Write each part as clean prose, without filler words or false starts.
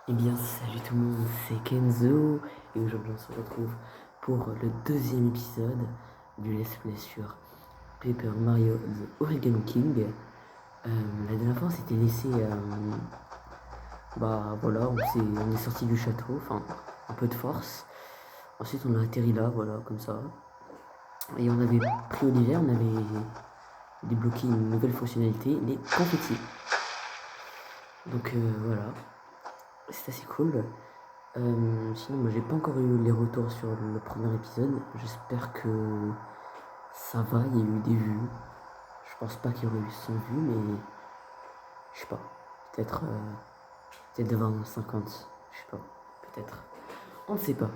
Eh bien, salut tout le monde, c'est Kenzo, et aujourd'hui on se retrouve pour le deuxième épisode du Let's Play sur Paper Mario The Origami King. La dernière fois on s'était laissé, bah voilà, on est sorti du château, enfin un peu de force. Ensuite on a atterri là, voilà, comme ça. Et on avait pris Olivier, on avait débloqué une nouvelle fonctionnalité, les confettis. Donc voilà, c'est assez cool. Sinon, moi j'ai pas encore eu les retours sur le premier épisode. J'espère que ça va, il y a eu des vues. Je pense pas qu'il y aurait eu 100 vues, mais je sais pas. Peut-être peut-être devant 50. Je sais pas. Peut-être. On ne sait pas.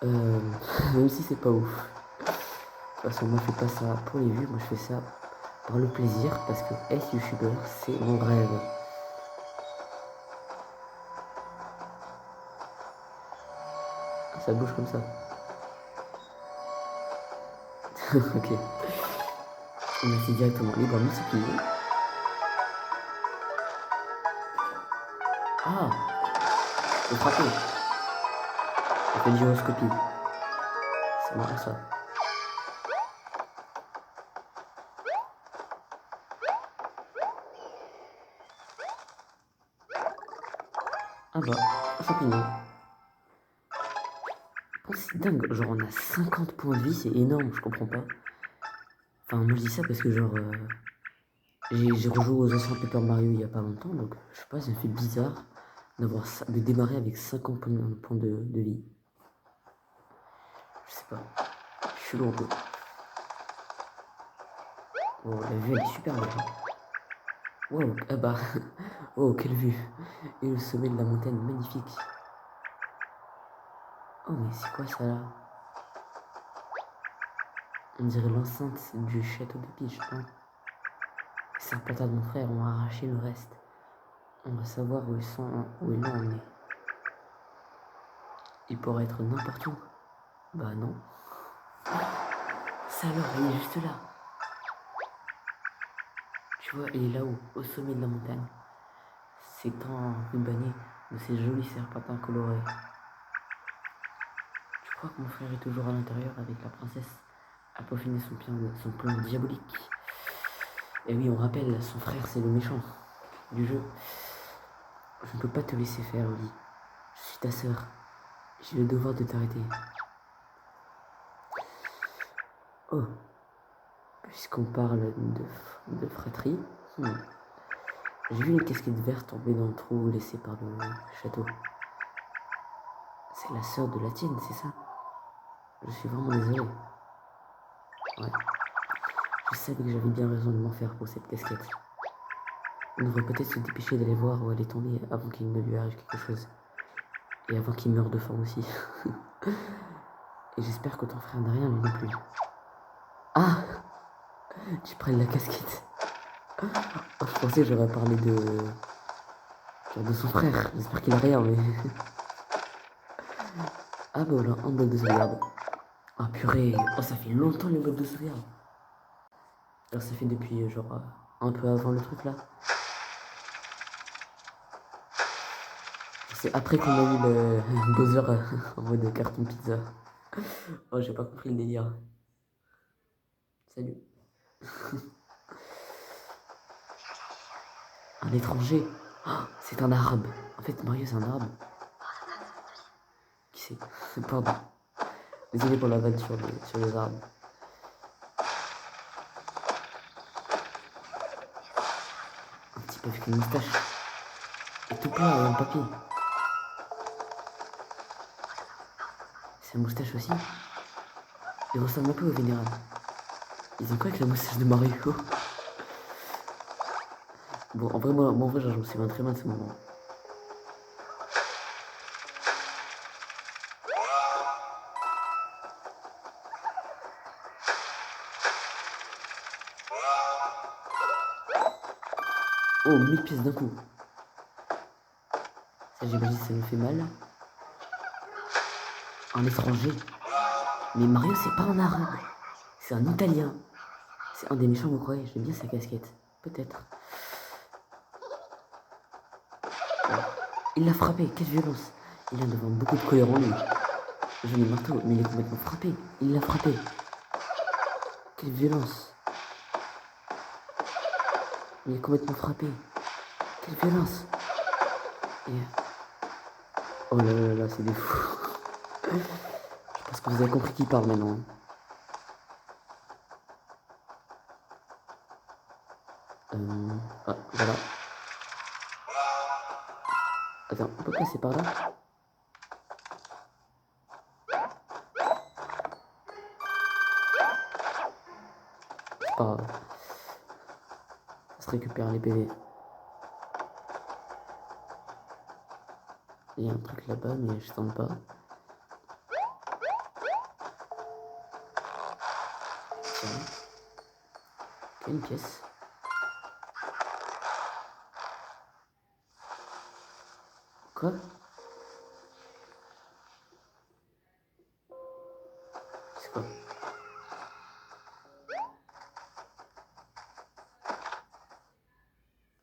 Même si c'est pas ouf. De toute façon, moi je fais pas ça pour les vues, moi je fais ça par le plaisir parce que être youtubeur, c'est mon rêve. Ça bouge comme ça. Ok. On a fait directement libre à multiplier. Ah, faut frapper. On fait gyroscopie. C'est marrant ça. Ah bah, un champignon. Oh, c'est dingue, genre on a 50 points de vie, c'est énorme, je comprends pas. Enfin, moi je dis ça parce que genre, j'ai rejoué aux anciens Paper Mario il y a pas longtemps, donc je sais pas, ça me fait bizarre de démarrer avec 50 points de vie. Je sais pas, je suis lourd un peu. Oh, la vue elle est super belle. Wow, ah bah, oh, quelle vue. Et le sommet de la montagne, magnifique. Oh, mais c'est quoi ça là? On dirait l'enceinte du château de Peach, hein. Les serpentin de mon frère ont arraché le reste. On va savoir où ils sont, où ils l'ont emmené. Il pourrait être n'importe où. Bah non. Ça alors, il est juste là. Tu vois, il est là-haut, au sommet de la montagne. S'étend rubané de ces jolis serpentins colorés. Tu crois que mon frère est toujours à l'intérieur avec la princesse à peaufiner son plan diabolique? Et oui, on rappelle, son frère c'est le méchant du jeu. Je ne peux pas te laisser faire, Oli. Je suis ta sœur. J'ai le devoir de t'arrêter. Oh, puisqu'on parle de fratrie, j'ai vu une casquette verte tomber dans le trou laissé par le château. C'est la sœur de la tienne, c'est ça? Je suis vraiment désolé. Ouais. Je savais que j'avais bien raison de m'en faire pour cette casquette. On devrait peut-être se dépêcher d'aller voir où elle est tombée avant qu'il ne lui arrive quelque chose. Et avant qu'il meure de faim aussi. Et j'espère que ton frère n'a rien lui non plus. Ah! Tu prennes la casquette. Oh, je pensais que j'aurais parlé de son frère. J'espère qu'il a rien, mais... Ah bah voilà, un bloc de sauvegarde. Ah purée, oh ça fait longtemps les blocs de sauvegarde. Alors ça fait depuis genre un peu avant le truc là. C'est après qu'on a eu le Bowser en mode carton pizza. Oh j'ai pas compris le délire. Salut. Un étranger. Oh, c'est un arabe. En fait Mario c'est un arabe. Qui c'est? Pardon. Désolé pour la vanne sur les arabes. Un petit peu avec une moustache. Et tout plein en papier. C'est une moustache aussi. Il ressemble un peu au vénérable. Ils ont quoi avec la moustache de Mario? Bon, en vrai, moi en vrai, je me souviens très bien de ce moment. Oh, 1000 pièces d'un coup. Ça, j'imagine, ça me fait mal. Un étranger. Mais Mario, c'est pas un arabe. C'est un italien. C'est un des méchants, vous croyez? J'aime bien sa casquette. Peut-être. Ouais. Il l'a frappé, quelle violence. Il a devant beaucoup de colère en lui. J'en ai marteau, mais il est complètement frappé. Il l'a frappé. Quelle violence. Il est complètement frappé. Quelle violence. Et... Oh là là là, c'est des fous. Je pense que vous avez compris qui parle maintenant. Ah, voilà. Attends, on peut passer par là? C'est pas grave. Ça se récupère les PV. Il y a un truc là-bas, mais je tente pas. Tiens. Ok, une pièce. Quoi? C'est quoi?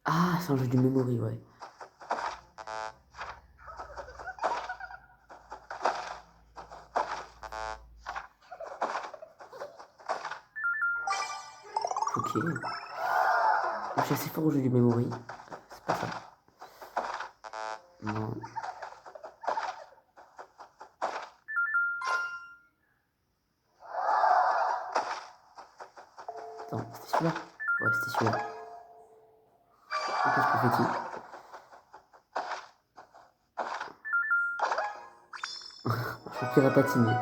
Ah, c'est un jeu du memory, ouais. Ok. Je suis assez fort au jeu du memory. C'est pas ça. Non. Attends, c'était celui-là? Ouais, c'était celui-là. Ok, je confetti. Je suis piratatiné.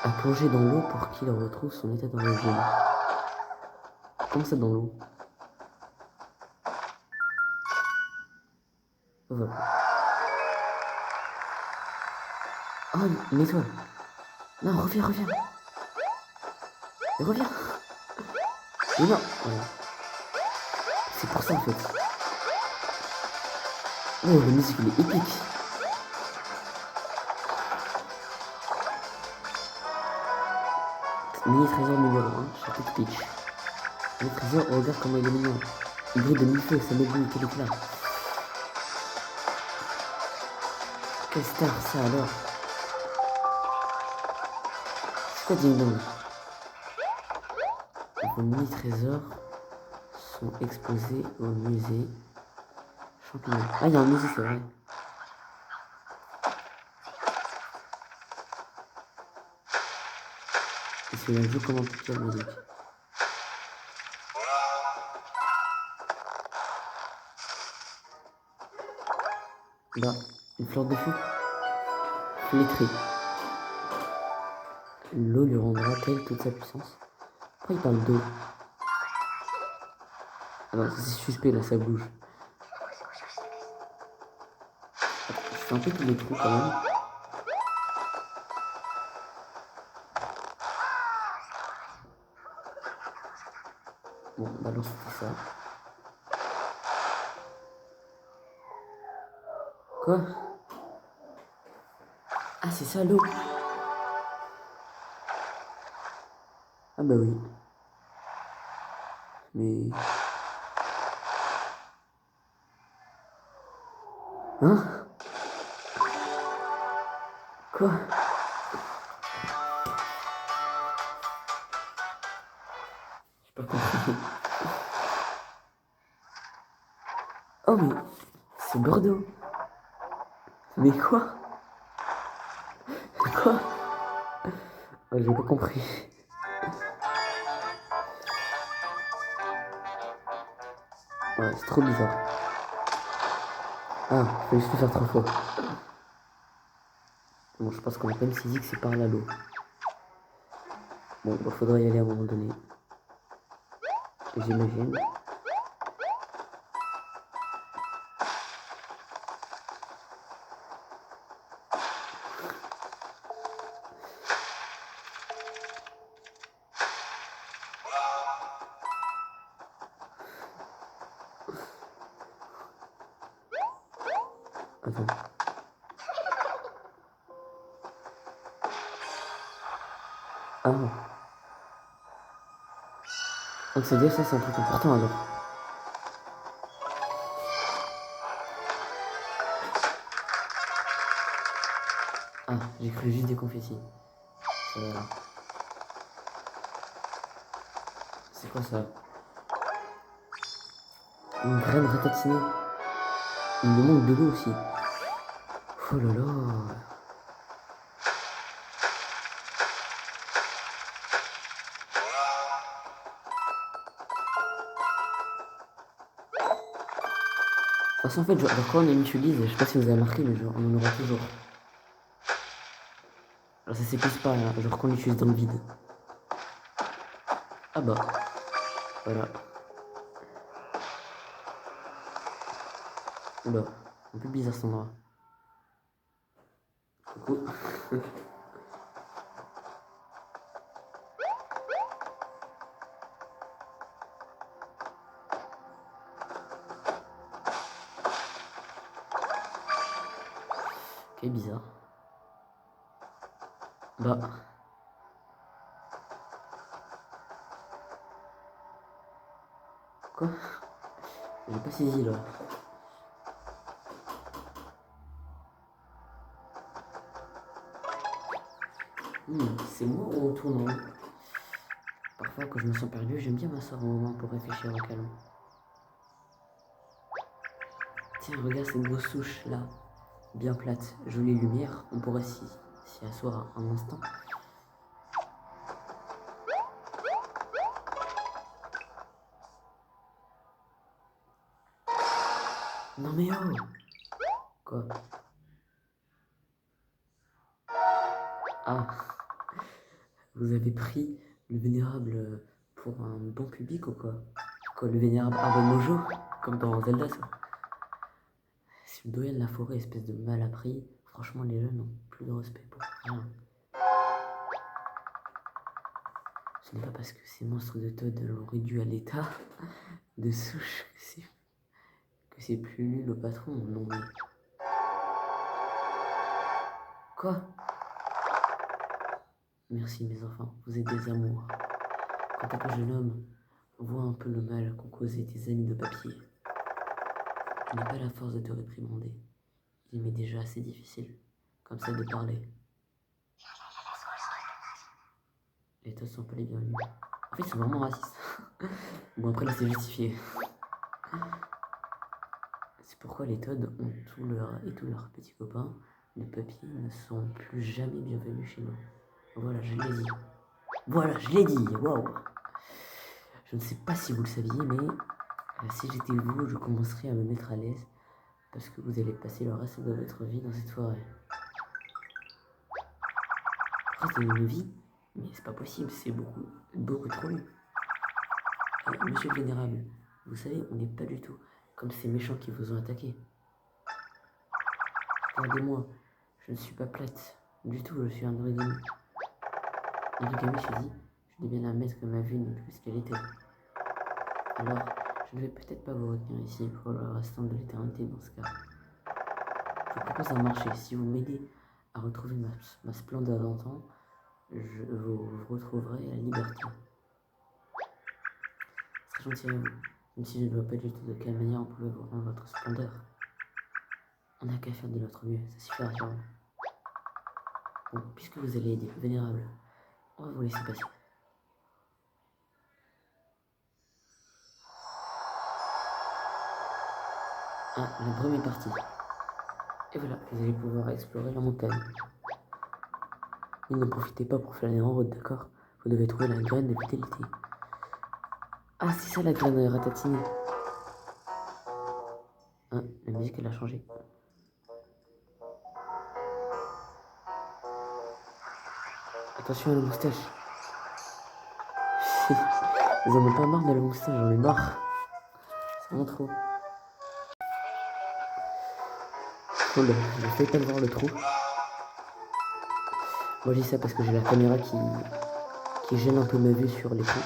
À plonger dans l'eau pour qu'il retrouve son état d'origine. Comment ça dans l'eau? Oh, voilà. Oh, une étoile. Non, reviens, reviens. Mais reviens. Mais non. Voilà. C'est pour ça en fait. Oh, la musique elle est épique. Mini trésor numéro 1, château de Peach. Le trésor, oh, regarde comment il est mignon. Il brille de mille feux, ça m'éblouit, quel éclat. Quelle star ça alors? C'est quoi Ding Dong? Vos mini trésors sont exposés au musée Champignon. Ah, il y a un musée, c'est vrai. Et c'est un jeu comment piquer la musique. Là, une fleur de feu. Flétrie. L'eau lui rendra-t-elle toute sa puissance? Pourquoi il parle d'eau? Alors, c'est suspect là, ça bouge. Je fais un peu tous les trous quand même. Bon, bah alors c'était ça. Quoi? Ah, c'est ça l'eau. Ah bah oui. Mais... Hein? Quoi? J'ai pas compris. Oh mais... C'est Bordeaux. Mais quoi? Quoi? Oh, j'ai pas compris. Ouais, c'est trop bizarre. Ah, fallait juste le faire 3 fois. Bon, je pense qu'on a quand même saisi que c'est par là l'eau. Bon, bah faudra y aller à un moment donné. J'imagine. Attends. Ah. Donc c'est dire ça, c'est un truc important alors. Ah, j'ai cru juste des confettis. Ça va là. C'est quoi ça? Une graine ratatinée. Il me manque de l'eau aussi. Oh là là. De toute façon, en fait, genre, quand on utilise, je sais pas si vous avez remarqué, mais genre, on en aura toujours. Alors ça s'épuise pas, hein, genre qu'on l'utilise dans le vide. Ah bah, voilà. Oula, un peu bizarre cet endroit. Coucou. Ok, bizarre. Bah. Quoi? J'ai pas saisi là. C'est moi ou on tourne en rond? Parfois, quand je me sens perdu, j'aime bien m'asseoir un moment pour réfléchir au calme. Tiens, regarde cette grosse souche là, bien plate, jolie lumière, on pourrait s'y asseoir un instant. Non mais oh! Quoi? Ah, vous avez pris le vénérable pour un bon public ou quoi? Quoi, le vénérable Abemojo? Comme dans Zelda, ça. C'est le doyen de la forêt, espèce de mal appris. Franchement, les jeunes n'ont plus de respect pour rien. Ce n'est pas parce que ces monstres de Todd l'ont réduit à l'état de souche que c'est plus lui le patron, non mais... Quoi? Merci mes enfants, vous êtes des amours. Quand un jeune homme voit un peu le mal qu'ont causé tes amis de papier, il n'a pas la force de te réprimander. Il m'est déjà assez difficile, comme ça, de parler. Les Toads sont pas les bienvenus. En fait, ils sont vraiment racistes. Bon, après là, c'est justifié. C'est pourquoi les Toads ont tous leurs petits copains de papier ne sont plus jamais bienvenus chez nous. Voilà, je l'ai dit. Voilà, je l'ai dit. Waouh. Je ne sais pas si vous le saviez, mais si j'étais vous, je commencerais à me mettre à l'aise parce que vous allez passer le reste de votre vie dans cette forêt. Après, c'est une vie, mais c'est pas possible, c'est beaucoup trop long. Monsieur le Vénérable, vous savez, on n'est pas du tout comme ces méchants qui vous ont attaqué. Regardez-moi, je ne suis pas plate du tout, je suis un origami. Origami, je dis, je dis bien admettre que ma vie n'est plus ce qu'elle était. Alors, je ne vais peut-être pas vous retenir ici pour le restant de l'éternité dans ce cas. Je vous propose un marché. Si vous m'aidez à retrouver ma splendeur d'antan, vous retrouverez la liberté. C'est très gentil à vous, même si je ne vois pas du tout de quelle manière on pouvait vous rendre votre splendeur. On n'a qu'à faire de notre mieux, ça suffira sûrement. Bon, puisque vous allez aider, vénérable, on va vous laisser passer. Ah, la brume est partie. Et voilà, vous allez pouvoir explorer la montagne. Mais ne profitez pas pour flâner en route, d'accord? Vous devez trouver la graine de vitalité. Ah, c'est ça la graine ratatinée. Ah, la musique elle a changé. Attention à la moustache. Ils en ont pas marre de la moustache, j'en ai marre. C'est vraiment trop. Oh là, j'ai failli pas le voir le trou. Moi je dis ça parce que j'ai la caméra qui gêne un peu ma vue sur l'écran.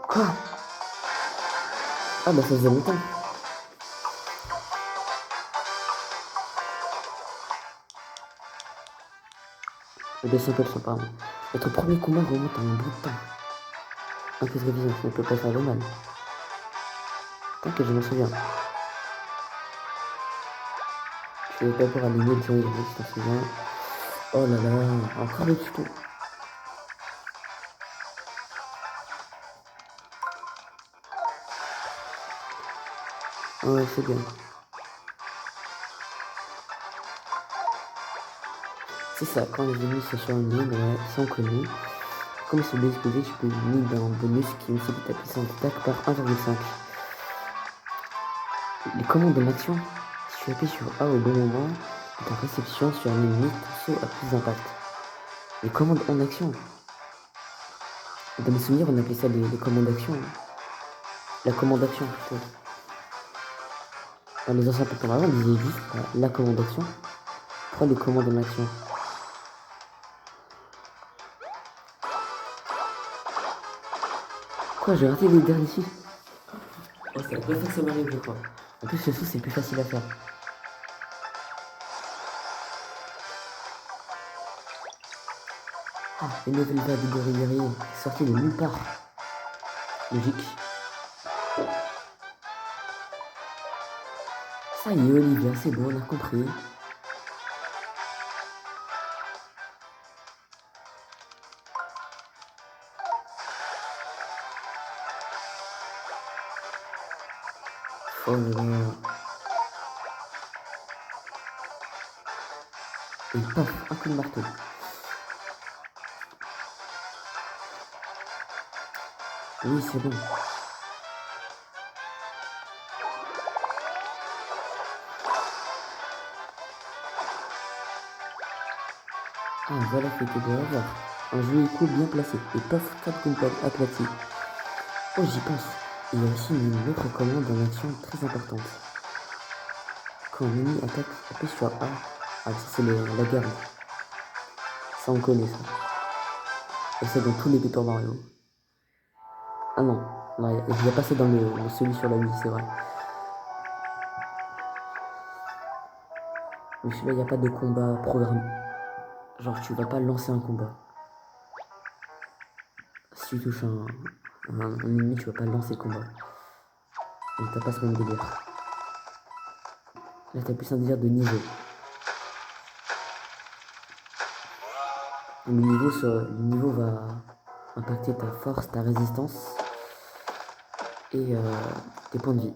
Quoi? Ah bah ça faisait longtemps. Je baisse un peu le son, pardon. Notre premier combat remonte à un bout de temps. Un peu de révision, ça ne peut pas faire de mal. Tant que je m'en souviens. Je vais d'abord aligner le tirage si t'en souviens. Oh là là, encore le tuto. Ah ouais, c'est bien. C'est ça, quand les ennemis sont sur une ligne, ouais, sont connus. Comme sur le explosé, tu peux mettre un bonus qui multiplie ta puissance d'attaque par 1,5. Les commandes en action, si tu appuies sur A au bon moment, ta réception sur un ennemi, ton saut a plus d'impact. Les commandes en action. Dans mes souvenirs, on appelait ça les commandes d'action. La commande d'action plutôt. Dans les anciens Pokémon avant, on disait juste la commande d'action. Après les commandes en action. Quoi, j'ai raté les derniers ici. Oh, c'est la première fois que ça m'arrive, je crois. En plus, ce saut, c'est plus facile à faire. Ah, une nouvelle vague de gorille guerrier sortie de nulle part. Logique. Ça y est, Olivia, c'est bon, on a compris. Oh là là. Et paf, un coup de marteau. Oui, c'est bon. Ah, voilà ce que tu dois avoir. Un joli coup bien placé. Et paf, 4 combats aplatis. Oh, j'y pense. Il y a aussi une autre commande en action très importante. Quand un ennemi attaque, appuie sur A. Ah, ça c'est la garde. Ça on connaît ça. Et c'est dans tous les Paper Mario. Ah non, non il y a pas ça dans celui sur la Wii, c'est vrai. Mais celui-là, il n'y a pas de combat programmé. Genre, tu vas pas lancer un combat. Si tu touches un ennemi, tu vas pas lancer le combat. Donc t'as pas ce même délire. Là, t'as plus un délire de niveau. Le niveau va impacter ta force, ta résistance et tes points de vie.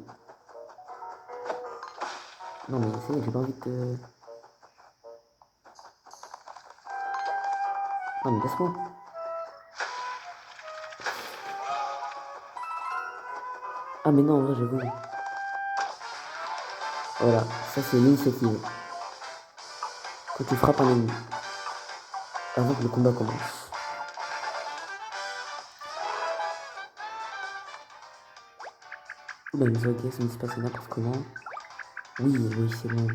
Non mais c'est j'ai pas envie de te... Non mais laisse-moi. Ah mais non, en vrai, j'avoue. Voilà, ça c'est l'initiative. Quand tu frappes un ennemi, avant que le combat commence. Oula, les ok, ça me se passe n'importe comment. Oui, oui, c'est bon.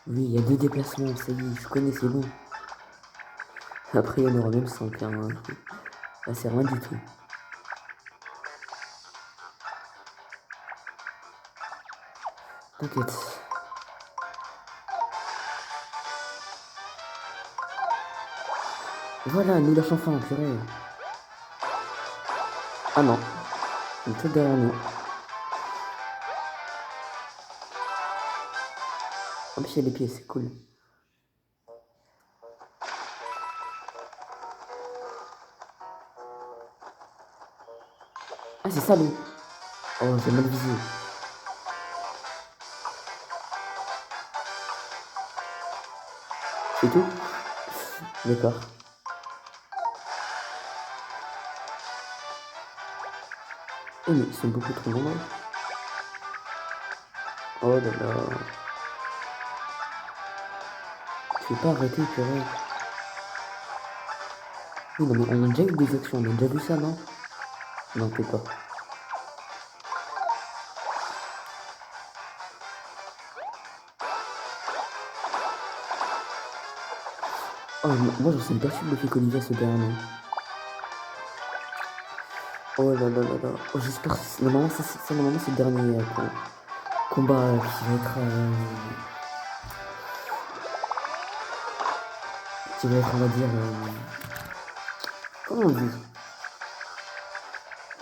Oui, il y a 2 déplacements, ça y est, je connais, c'est bon. Après, il y en aura même 5, hein. Là, c'est rien du tout. T'inquiète. Voilà, nous lâchons enfin, purée. Ah non, il est tout derrière nous. En plus, il y a les pieds, c'est cool. Ah, c'est ça, lui. Oh, j'ai mal visé. C'est tout? D'accord. Eh, mais ils sont beaucoup trop nombreux. Oh là là. Tu veux pas arrêter, purée. Oui, non, mais on a déjà eu des actions, on a déjà vu ça, non? Non, peut-être pas. Oh, moi, je suis perçu le fait qu'Olivia se derrière nous. Oh là là là là. Oh, j'espère que normalement, normalement, c'est le dernier combat qui va être... qui va être, on va dire... comment on dit?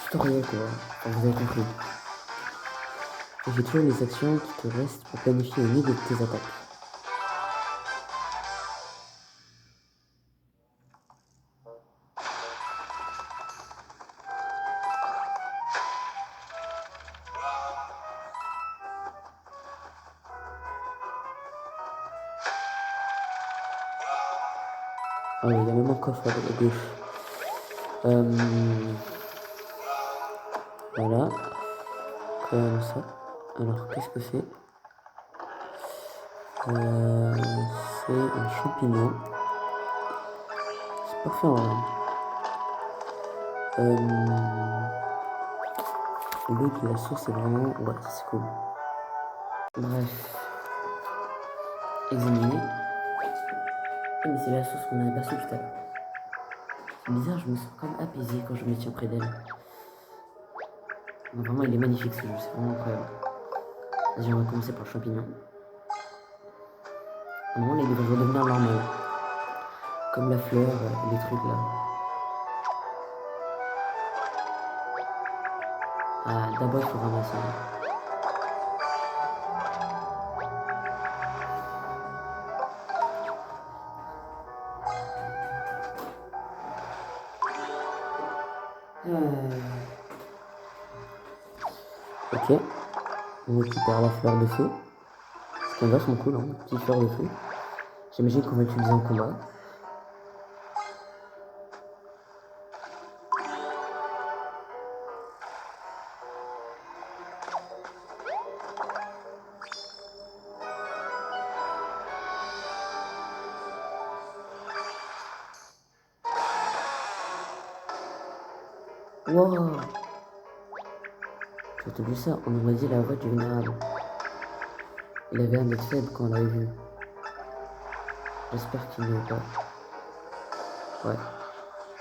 Tutoriel, quoi. Enfin, vous avez compris. Fais toujours les actions qui te restent pour planifier au mieux de tes attaques. Ah oui, il y a même un coffre à gauche. Voilà. Comme ça. Alors, qu'est-ce que c'est? C'est un champignon. C'est parfait en vrai. L'eau de la source est vraiment... Ouais, c'est cool. Bref. Examiner. Ah, mais c'est la source qu'on a aperçue tout à l'heure. C'est bizarre, je me sens comme apaisé quand je me tiens près d'elle. Vraiment, il est magnifique ce jeu, c'est vraiment incroyable. Vas-y, on va commencer par le champignon. À un moment, les livres vont devenir normaux. Comme la fleur, les trucs là. Ah, d'abord, il faut ramasser. Ok. On récupère la fleur de feu. C'est vachement cool, hein, petite fleur de feu. J'imagine qu'on va l'utiliser en combat. Wow! J'ai entendu ça, on aurait dit la voix du vénérable. Il avait un être faible quand on l'avait vu. J'espère qu'il n'est pas. Ouais.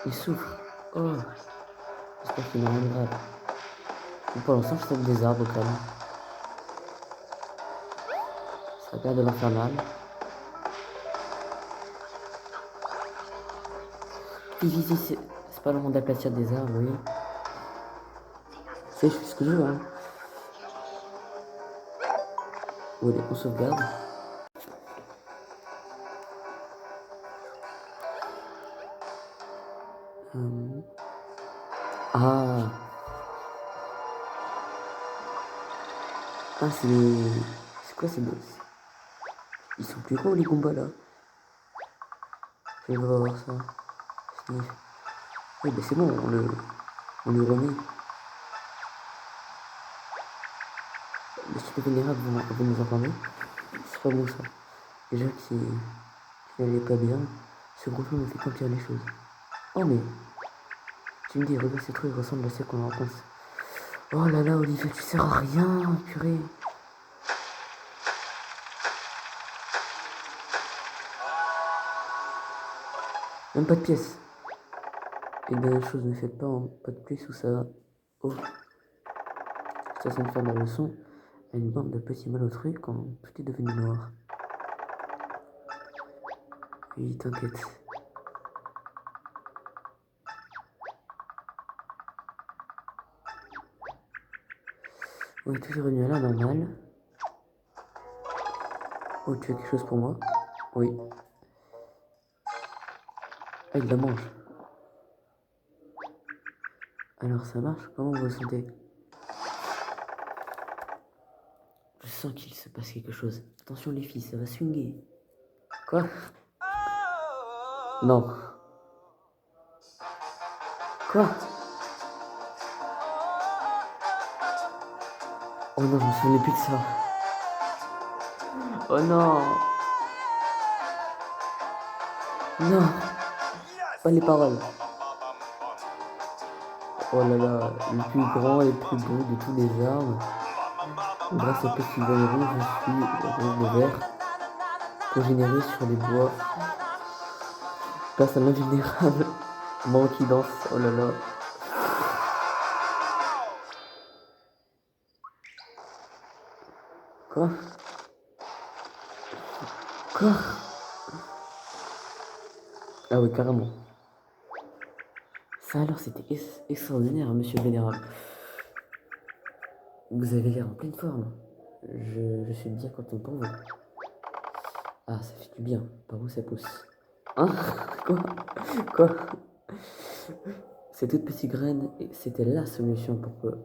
Il souffre. Oh! J'espère qu'il n'a rien de grave. Mais pour l'instant, je tape des arbres au calme. Ça a l'air de l'infernal. Ici, c'est pas le monde d'aplatir des arbres, oui. C'est, je fais ce que je veux, hein. Où allez, on sauvegarde. Ah! Ah, c'est les... C'est quoi ces boss? Ils sont plus gros, les Goombas, là. Je vais voir ça. Oui, bah c'est bon, on le remet. Les super vénérables vont nous entendre. C'est pas bon ça. Déjà qui n'allait pas bien, ce gros me fait compliquer les choses. Oh mais, tu me dis, regarde ces trucs, ils ressemblent à ceux qu'on rencontre. Oh là là, Olivier, tu sers à rien, purée. Même pas de pièces. Et bien, chose ne fait pas, hein. Pas de plus où ça va. Oh, station de faire de la leçon à une bande de petits malotrues quand tout est devenu noir. Oui, t'inquiète. On est toujours revenu à la normale. Oh, tu as quelque chose pour moi? Oui. Ah, il la mange. Alors ça marche? Comment vous vous sentez? Je sens qu'il se passe quelque chose. Attention les filles, ça va swinguer. Quoi? Non. Quoi? Oh non, je me souvenais plus de ça. Oh non. Non. Pas les paroles. Oh là là, le plus grand et le plus beau de tous les arbres. Grâce au petit veille rouge, je suis rouge vert. Congénéré sur les bois. Place à l'invulnérable. Moi qui danse. Oh là là. Quoi? Quoi? Ah oui, carrément. Ça alors, c'était extraordinaire, monsieur le vénérable. Vous avez l'air en pleine forme. Je suis bien content pour vous. Ah, ça fait du bien. Par où ça pousse? Hein? Quoi? Quoi? Ces toutes petites graines, c'était la solution pour que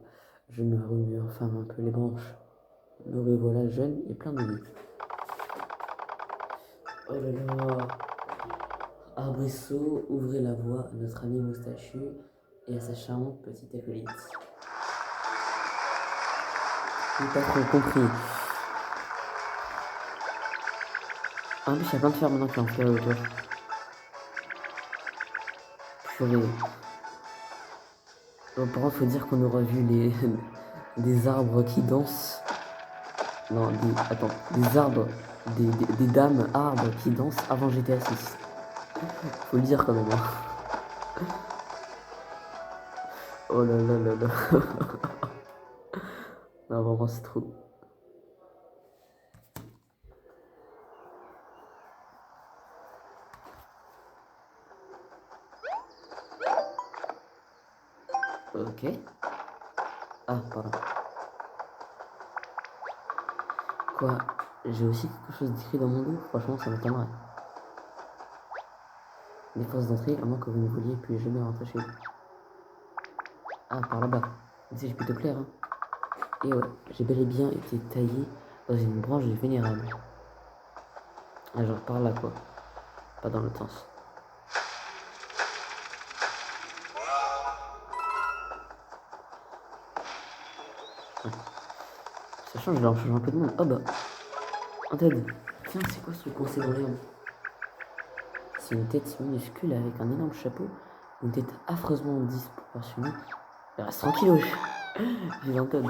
je me remue enfin un peu les branches. Me revoilà jeune et plein de vie. Oh là là! Arbrisseau, ouvrez la voie à notre ami moustachu et à sa charmante petite acolyte. J'ai pas trop compris. En plus, il y a plein de fer maintenant qui ont fait autour. Purée. Bon, par contre, faut dire qu'on aura vu des arbres qui dansent. Non, attends, des arbres, des dames arbres qui dansent avant GTA 6. Faut le dire quand même. Hein. Oh là là là là. Non, vraiment, c'est trop. Ok. Ah, pardon. Quoi? J'ai aussi quelque chose d'écrit dans mon dos? Franchement, ça m'étonnerait. Les forces d'entrée, à moins que vous ne vouliez plus jamais rentrer chez vous. Ah, par là-bas. Tu sais, je peux te plaire, hein. Et ouais, j'ai bel et bien été taillé dans une branche du vénérable. Ah, genre par là, quoi. Pas dans l'autre sens. Ouais. Ça change, là, on change un peu de monde. Oh bah, un Ted. Tiens, c'est quoi ce coincé dans l'herbe? C'est une tête minuscule avec un énorme chapeau, une tête affreusement disproportionnée. Reste tranquille, wesh. J'ai un Todd.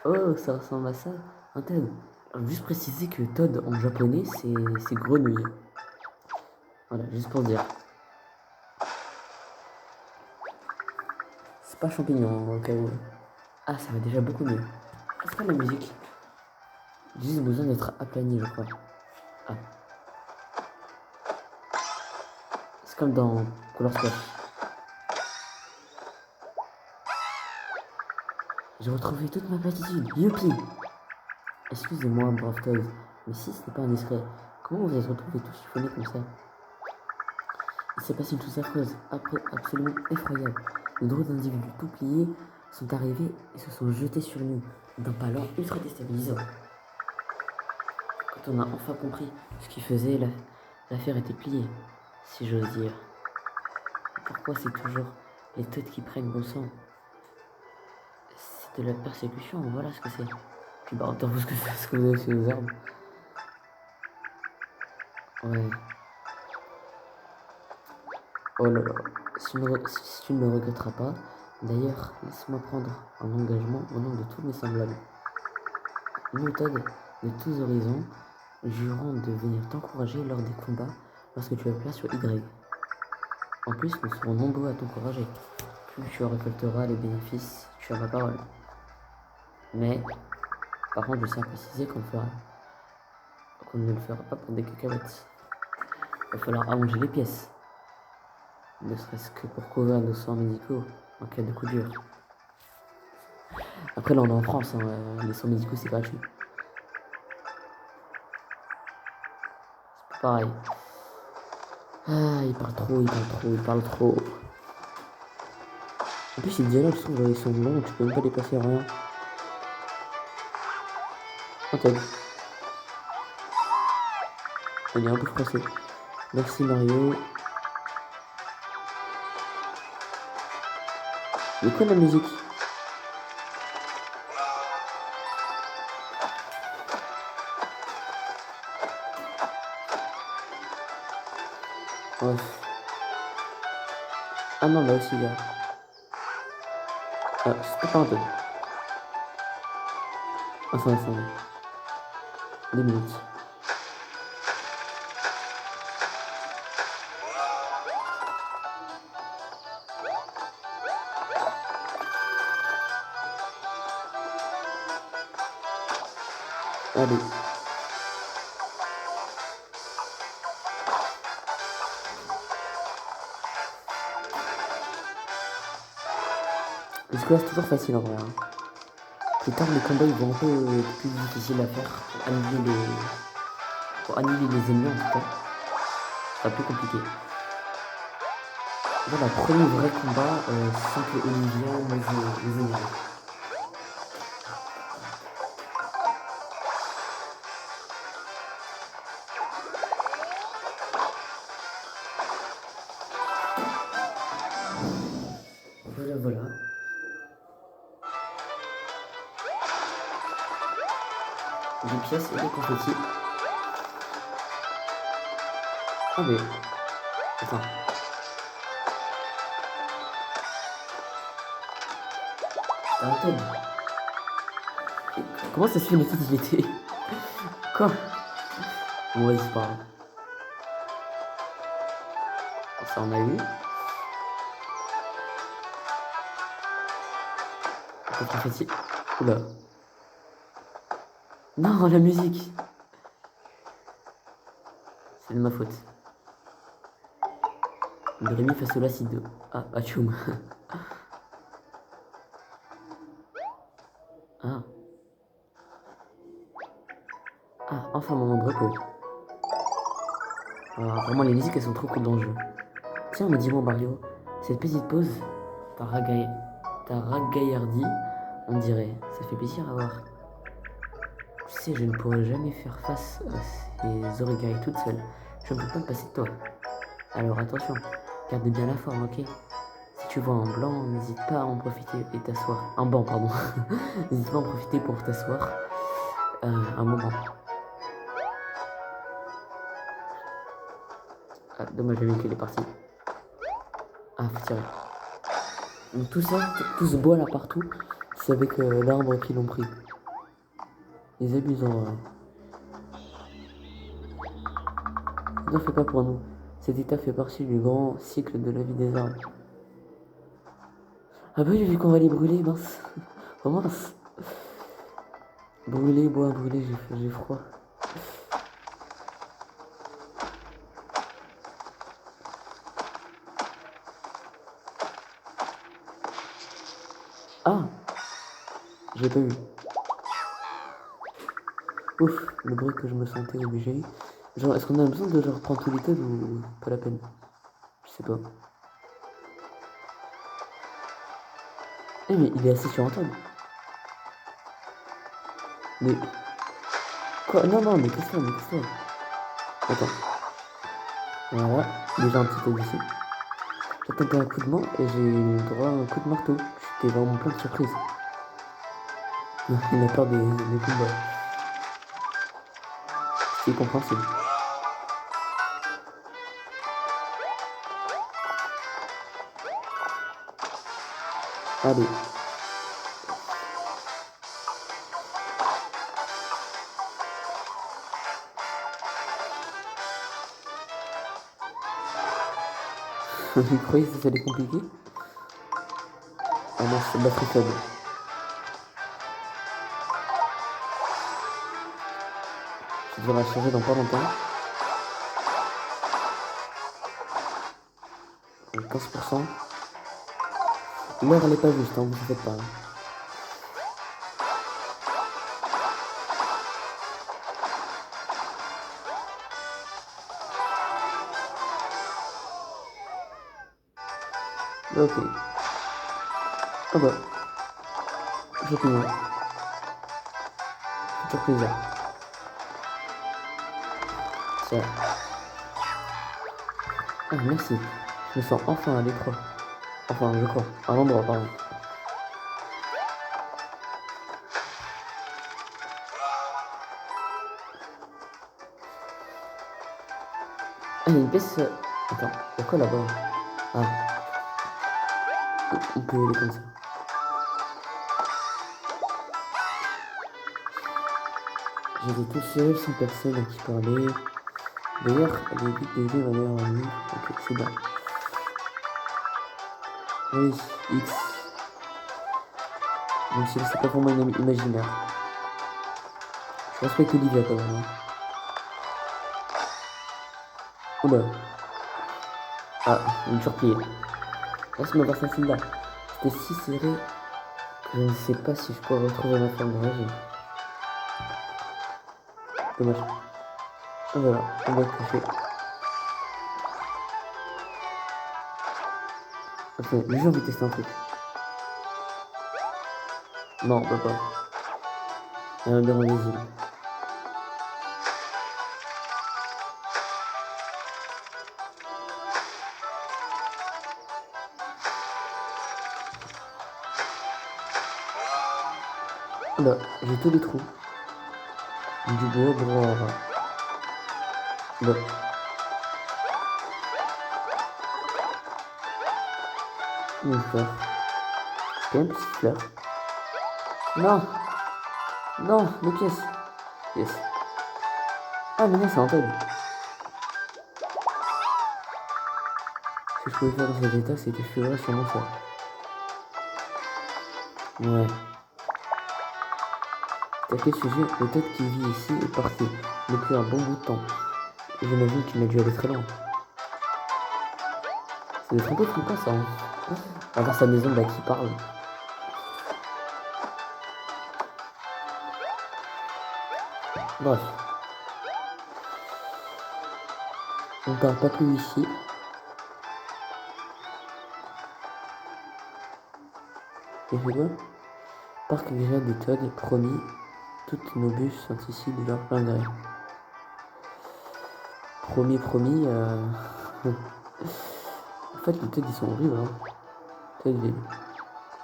Oh, ça ressemble à ça. Un Todd. Alors, juste préciser que Todd en japonais, c'est grenouille. Voilà, juste pour dire. C'est pas champignon, au cas où. Ah, ça va déjà beaucoup mieux. C'est pas la musique. J'ai juste besoin d'être aplani, je crois. Ah. C'est comme dans Color Splash. J'ai retrouvé toute ma platitude. Youpi! Excusez-moi, brave Toys, mais si ce n'est pas indiscret, comment vous êtes retrouvés tout chiffonnés comme ça? Il s'est passé une chose affreuse, absolument effroyable. De drôles d'individus tout pliés sont arrivés et se sont jetés sur nous, d'un pas lent ultra déstabilisant. Quand on a enfin compris ce qu'ils faisaient, l'affaire était pliée, si j'ose dire. Pourquoi c'est toujours les têtes qui prennent bon sang? C'est de la persécution, voilà ce que c'est. Puis bah, attends, ce que vous avez fait aux arbres. Ouais. Oh là là. Si tu ne me regretteras pas, d'ailleurs, laisse-moi prendre un engagement au nom de tous mes semblables. Nous, Todd, de tous horizons, jurons de venir t'encourager lors des combats lorsque tu appuieras sur Y. En plus, nous serons nombreux à t'encourager. Plus tu en récolteras les bénéfices, tu as ma parole. Mais, par contre, je tiens à préciser qu'on ne le fera pas pour des cacahuètes. Il va falloir allonger les pièces. Ne serait-ce que pour couvrir nos soins médicaux en cas de coup dur. Après, là, on est en France, hein, les soins médicaux, c'est gratuit. C'est pas pareil. Ah, il parle trop, il parle trop, il parle trop. En plus, les dialogues, je trouve, ils sont longs, tu peux même pas dépasser rien. Attends. On est un peu français. Merci Mario. Mais quoi la musique? Ouais. Ah non, là aussi, il y a. Ah, c'est pas un peu. Enfin, 2 minutes. Allez. Le score, c'est toujours facile en vrai. Hein. Plus tard, les combats ils vont un peu plus difficiles à faire pour annihiler les ennemis en tout cas. C'est plus compliqué. Voilà, premier vrai combat sans que Olivia nous énerve. Voilà. Des pièces et des confettis. Ah mais... Attends. Un thème. Comment ça se fait le titre il était... Quoi? Bon ouais, c'est pas grave. Ça on a eu. Le confetti. Oula. Non, la musique. C'est de ma faute. Le Rémi face au l'acide. Ah, atchoum. Ah. Ah, enfin un moment de repos. Alors, vraiment, les musiques elles sont trop cool dans le jeu. Tiens, mais dis-moi Mario, cette petite pause, ta ragaillardie, on dirait, ça fait plaisir à voir. Tu sais, je ne pourrais jamais faire face à ces origami toute seule. Je ne peux pas me passer de toi. Alors attention, garde bien la forme, ok? Si tu vois un blanc, n'hésite pas à en profiter et t'asseoir. Un banc, pardon. N'hésite pas à en profiter pour t'asseoir un moment. Ah, dommage, j'ai vu qu'elle est partie. Ah, faut tirer. Donc tout ça, tout ce bois là partout, c'est avec l'arbre qui l'ont pris. Les abusants. N'en fais pas pour nous. Cet état fait partie du grand cycle de la vie des arbres. Ah bah j'ai vu qu'on va les brûler, mince. Oh mince. Brûler, bois, brûler, j'ai froid. Ah, j'ai pas eu. Ouf, le bruit que je me sentais obligé. Genre, est-ce qu'on a besoin de genre prendre tous les tables ou pas la peine? Je sais pas. Eh mais il est assis sur un table. Mais... Quoi? Non, non, mais qu'est-ce que c'est? Attends. Voilà, déjà un petit peu ici. J'ai tenté un coup de main et j'ai eu droit à un coup de marteau. J'étais vraiment plein de surprises. Il a peur des combats. C'est compréhensible. Allez. Vous croyez que ça allait compliqué? Ah non, c'est batterie faible. Je devrais la changer dans pas longtemps. 15%. L'heure elle est pas juste, hein, vous en faites pas. Hein. Ok. Ah bah. Je finis. Toujours plaisir. Ça. Ah merci. Je me sens enfin à l'étroit. Enfin, je crois. À l'endroit, pardon. Ah, il y a une pièce... Attends, il y a quoi là-bas? Ah. On peut y aller comme ça. J'étais tout seul, sans personne à qui parler. D'ailleurs, les buts de jeu ma meilleure amie. Ok, c'est bien. Oui, X. Même si c'est pas vraiment une amie imaginaire. Je respecte Olivia quand même. Hein. Oula. Ah, une surprise. Laisse-moi voir celle-là. C'était si serré Je ne sais pas si je pourrais retrouver ma femme de rêve. Dommage. Voilà, on va être couché. Attends, j'ai envie de tester un truc. Non, on peut pas. Il y a un bureau invisible. Là, j'ai tous les trous. Du bois, droit. Là. Une fleur. Une petite fleur. Non! Non, les pièces. Yes. Ah, mais non, c'est un tel. Ce que je pouvais faire dans cet état, c'était fuir sur mon sort. Ouais. C'est à quel sujet? Le tête qui vit ici est parti depuis un bon bout de temps. Et j'imagine qu'il a dû aller très loin. Ça doit être un peu flippant ça. Hein. Avoir sa maison là qui parle. Bref. On ne parle pas plus ici. Et je vois. Parc déjà des Todd, promis. Toutes nos bus sont ici de leur plein gré. Promis. En fait, les Todd ils sont horribles. Hein. Toddville.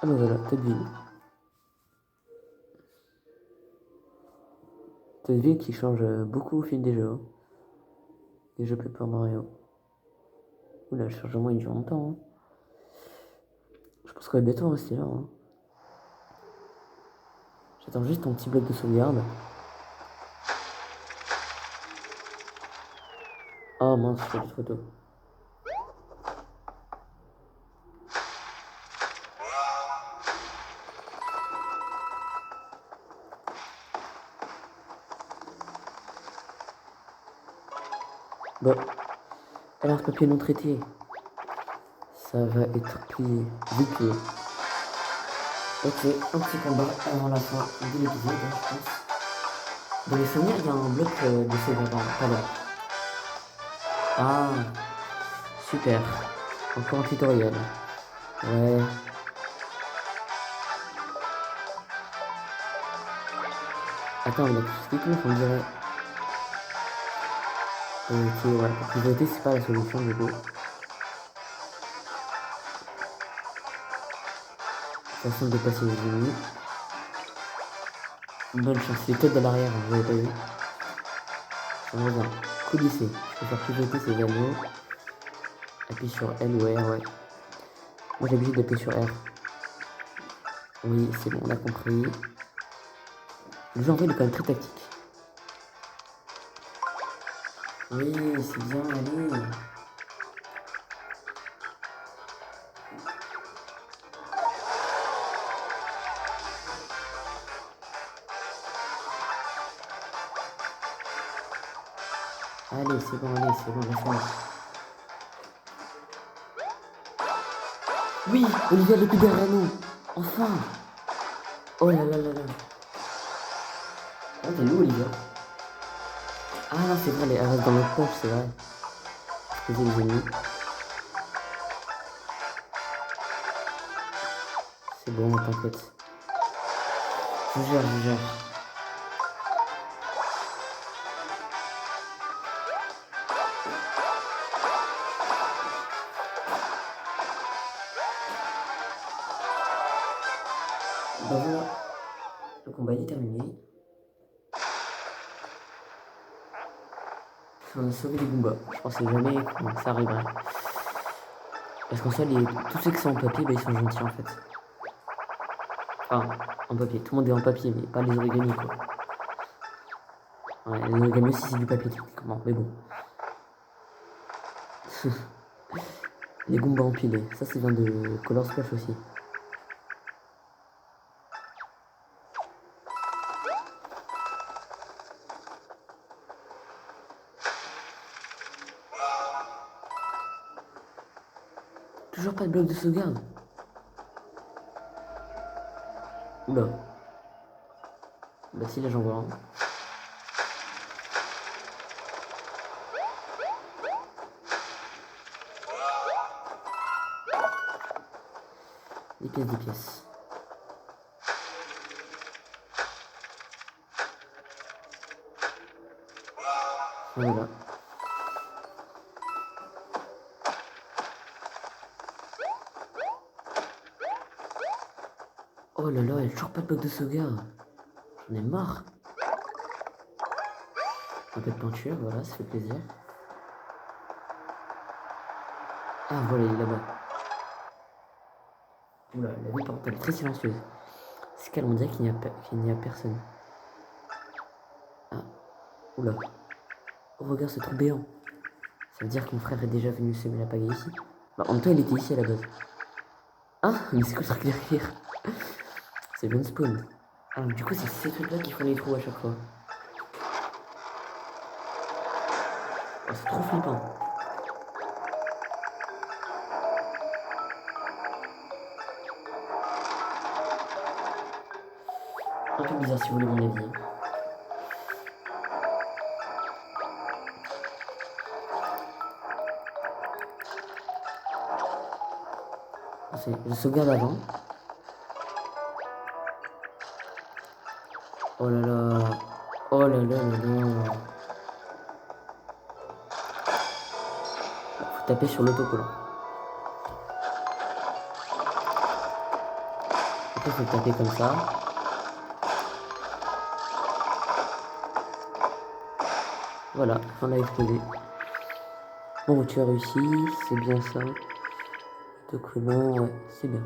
Ah ben voilà, Toddville. Toddville qui change beaucoup au fil des jeux. Hein. Les jeux Paper Mario. Oula, le chargement il dure longtemps. Hein. Je pense qu'on va bientôt rester là. Hein. J'attends juste ton petit bloc de sauvegarde. Ah mince, je fais trop tôt. Bon. Alors, papier non traité. Ça va être plié. Bouclé. Ok, un petit combat avant la fin de l'épisode, hein, je pense. Dans les souvenirs, il y a un bloc de sauvegarde. Pardon. Ah, super. Encore un tutoriel. Ouais. Attends, il y a tout ce qu'on dirait. Ok, ouais. La priorité, c'est pas la solution du coup. Façon de passer les ennemis. Bonne chance. C'est peut-être de l'arrière, hein, vous avez pas vu. Ça me revient. Coulisser. Je peux faire pivoter ces anneaux. Appuie sur L ou R, ouais. Moi j'ai l'habitude d'appuyer sur R. Oui, c'est bon, on a compris. Le jeu en vrai il est quand même très tactique. Oui, c'est bien, allez. Allez, c'est bon, laisse-moi. Oui, Olivia le plus derrière nous. Enfin. Oh là là là là. Oh, t'es où, Olivia? Ah non, c'est vrai, elle reste dans notre poche, c'est vrai. Excusez les ennemis. C'est bon, t'inquiète. Je gère. Bah voilà, le combat est terminé. On a sauvé les Goombas. Je pensais jamais que ça arriverait. Parce qu'en soi, tous ceux qui sont en papier, bah, ils sont gentils en fait. Enfin, en papier. Tout le monde est en papier, mais pas les origamis quoi. Ouais, les origamis aussi c'est du papier techniquement, mais bon. Les Goombas empilés, ça vient de Color Splash aussi. Toujours pas de bloc de sauvegarde. Oula. Bah si, là j'en vois un. Des pièces, des pièces. Voilà. Oh là là, il n'y a toujours pas de bloc de sauvegarde. J'en ai marre. Un peu de peinture, voilà, ça fait plaisir. Ah voilà, il est là-bas. Oula, la vie par contre elle est très silencieuse. C'est calme, on dirait qu'il n'y a personne. Ah, oula. Oh regarde ce trou béant. Ça veut dire que mon frère est déjà venu semer la pagaille ici. Bah en même temps il était ici à la base. Ah, mais c'est quoi le truc derrière? C'est bien spawn. Ah, du coup c'est ces trucs là qui font les trous à chaque fois. Oh, c'est trop flippant. Un peu bizarre si vous voulez mon avis. Je sauvegarde avant. Oh là là. Oh là là là là. Faut taper sur l'autocollant. Après faut taper comme ça. Voilà, on a explosé. Bon, tu as réussi, c'est bien ça. Autocollant, ouais, c'est bien.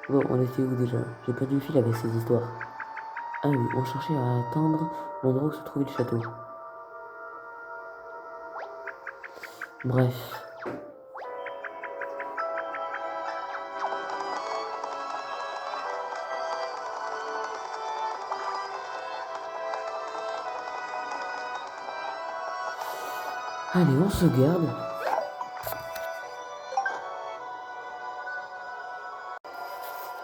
Bon, on était où déjà? J'ai perdu le fil avec ces histoires. Ah oui, on cherchait à atteindre l'endroit où se trouvait le château. Bref. Allez, on se garde.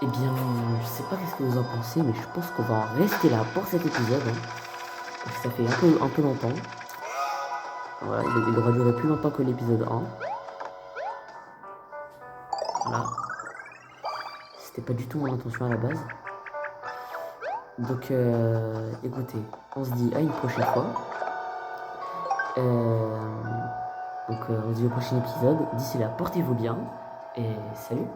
Eh bien, je sais pas qu'est-ce que vous en pensez, mais je pense qu'on va en rester là pour cet épisode. Parce que ça fait un peu longtemps. Voilà, il aurait duré plus longtemps que l'épisode 1. Voilà. C'était pas du tout mon intention à la base. Donc, écoutez, on se dit à une prochaine fois. On se dit au prochain épisode. D'ici là, portez-vous bien et salut!